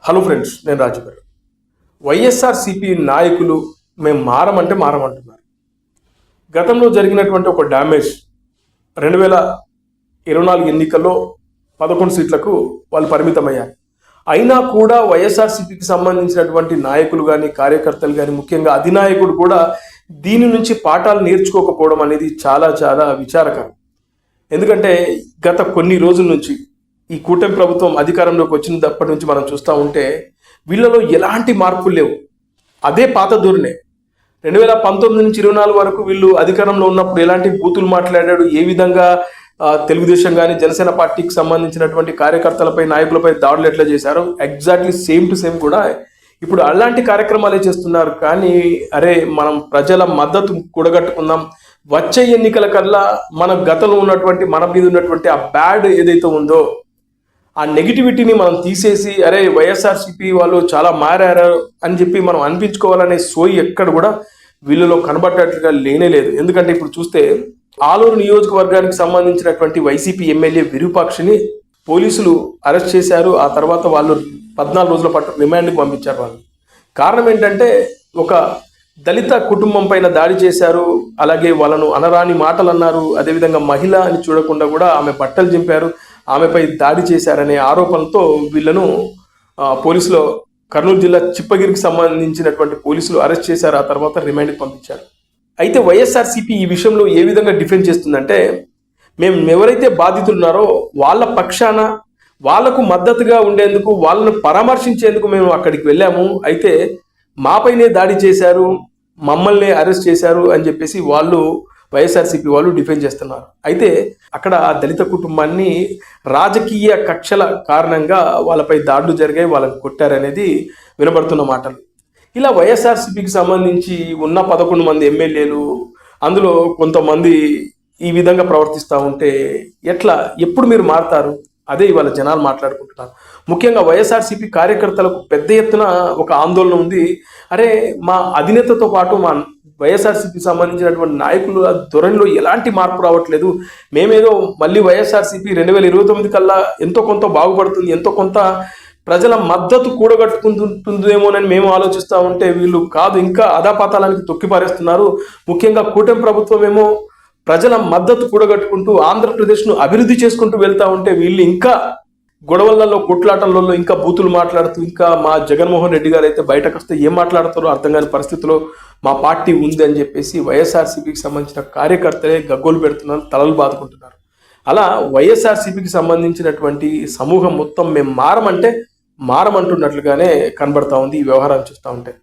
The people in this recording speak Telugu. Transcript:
హలో ఫ్రెండ్స్, నేను రాజు గారు. వైఎస్ఆర్సీపీ నాయకులు మేము మారమంటున్నారు. గతంలో జరిగినటువంటి ఒక డ్యామేజ్ 2024 ఎన్నికల్లో 11 సీట్లకు వాళ్ళు పరిమితమయ్యారు. అయినా కూడా వైఎస్ఆర్సీపీకి సంబంధించినటువంటి నాయకులు కానీ, కార్యకర్తలు కానీ, ముఖ్యంగా అధినాయకుడు కూడా దీని నుంచి పాఠాలు నేర్చుకోకపోవడం అనేది చాలా చాలా విచారకరం. ఎందుకంటే గత కొన్ని రోజుల నుంచి ఈ కూటమి ప్రభుత్వం అధికారంలోకి వచ్చినప్పటి నుంచి మనం చూస్తూ ఉంటే వీళ్ళలో ఎలాంటి మార్పులు లేవు. అదే పాత ధోరణే. 2019 నుంచి 24 వరకు వీళ్ళు అధికారంలో ఉన్నప్పుడు ఎలాంటి బూతులు మాట్లాడాడు, ఏ విధంగా తెలుగుదేశం కానీ జనసేన పార్టీకి సంబంధించినటువంటి కార్యకర్తలపై, నాయకులపై దాడులు ఎట్లా చేశారో ఎగ్జాక్ట్లీ సేమ్ టు సేమ్ కూడా ఇప్పుడు అలాంటి కార్యక్రమాలే చేస్తున్నారు. కానీ అరే, మనం ప్రజల మద్దతు కూడగట్టుకుందాం, వచ్చే ఎన్నికల కల్లా మన గతంలో ఉన్నటువంటి, మన మీద ఉన్నటువంటి ఆ బ్యాడ్ ఏదైతే ఉందో ఆ నెగిటివిటీని మనం తీసేసి అరే వైఎస్ఆర్సీపీ వాళ్ళు చాలా మారారు అని చెప్పి మనం అనిపించుకోవాలనే సోయి ఎక్కడ కూడా వీళ్ళలో కనబడ్డట్లుగా లేనే లేదు. ఎందుకంటే ఇప్పుడు చూస్తే ఆలూరు నియోజకవర్గానికి సంబంధించినటువంటి వైసీపీ ఎమ్మెల్యే విరూపాక్షిని పోలీసులు అరెస్ట్ చేశారు. ఆ తర్వాత వాళ్ళు 14 రోజుల పాటు రిమాండ్కి పంపించారు. వాళ్ళు కారణం ఏంటంటే ఒక దళిత కుటుంబం పైన దాడి చేశారు, అలాగే వాళ్ళను అనరాని మాటలు అన్నారు, అదేవిధంగా మహిళ అని చూడకుండా కూడా ఆమె బట్టలు చింపారు, ఆమెపై దాడి చేశారనే ఆరోపణలతో వీళ్ళను పోలీసులు కర్నూలు జిల్లా చిప్పగిరికి సంబంధించినటువంటి పోలీసులు అరెస్ట్ చేశారు. ఆ తర్వాత రిమాండ్కి పంపించారు. అయితే వైఎస్ఆర్సీపీ ఈ విషయంలో ఏ విధంగా డిఫెండ్ చేస్తుందంటే, మేము ఎవరైతే బాధితులు ఉన్నారో వాళ్ళ పక్షాన వాళ్లకు మద్దతుగా ఉండేందుకు, వాళ్ళను పరామర్శించేందుకు మేము అక్కడికి వెళ్ళాము. అయితే మాపైనే దాడి చేశారు, మమ్మల్ని అరెస్ట్ చేశారు అని చెప్పేసి వాళ్ళు వైఎస్ఆర్సీపీ వాళ్ళు డిఫెండ్ చేస్తున్నారు. అయితే అక్కడ ఆ దళిత కుటుంబాన్ని రాజకీయ కక్షల కారణంగా వాళ్ళపై దాడులు జరిగాయి, వాళ్ళని కొట్టారనేది వినబడుతున్న మాటలు. ఇలా వైఎస్ఆర్సీపీకి సంబంధించి ఉన్న 11 మంది ఎమ్మెల్యేలు, అందులో కొంతమంది ఈ విధంగా ప్రవర్తిస్తూ ఉంటే ఎట్లా, ఎప్పుడు మీరు మారుతారు? అదే ఇవాళ జనాలు మాట్లాడుకుంటున్నారు. ముఖ్యంగా వైఎస్ఆర్సీపీ కార్యకర్తలకు పెద్ద ఎత్తున ఒక ఆందోళన ఉంది. అరే, మా అధినేతతో పాటు మా వైఎస్ఆర్సీపీకి సంబంధించినటువంటి నాయకులు ధోరణిలో ఎలాంటి మార్పు రావట్లేదు, మేమేదో మళ్ళీ వైఎస్ఆర్సీపీ 2029 కల్లా ఎంతో కొంత బాగుపడుతుంది, ఎంతో కొంత ప్రజల మద్దతు కూడగట్టుకుంటుందేమోనని మేము ఆలోచిస్తూ ఉంటే వీళ్ళు కాదు, ఇంకా అధాపాతాలానికి తొక్కిపారేస్తున్నారు. ముఖ్యంగా కూటమి ప్రభుత్వం ఏమో ప్రజల మద్దతు కూడగట్టుకుంటూ ఆంధ్రప్రదేశ్ను అభివృద్ధి చేసుకుంటూ వెళ్తూ ఉంటే వీళ్ళు ఇంకా గొడవలలో, కొట్లాటలలో ఇంకా బూతులు మాట్లాడుతూ, ఇంకా మా జగన్మోహన్ రెడ్డి గారు అయితే బయటకు వస్తే ఏం మాట్లాడతారో అర్థం కాని పరిస్థితిలో మా పార్టీ ఉంది అని చెప్పేసి వైఎస్ఆర్సీపీకి సంబంధించిన కార్యకర్తలే గగ్గోలు పెడుతున్నారు, తలలు బాదుకుంటున్నారు. అలా వైఎస్ఆర్సీపీకి సంబంధించినటువంటి సమూహం మొత్తం మేము మారమంటున్నట్లుగానే కనబడతా ఉంది ఈ వ్యవహారాలు చూస్తూ ఉంటే.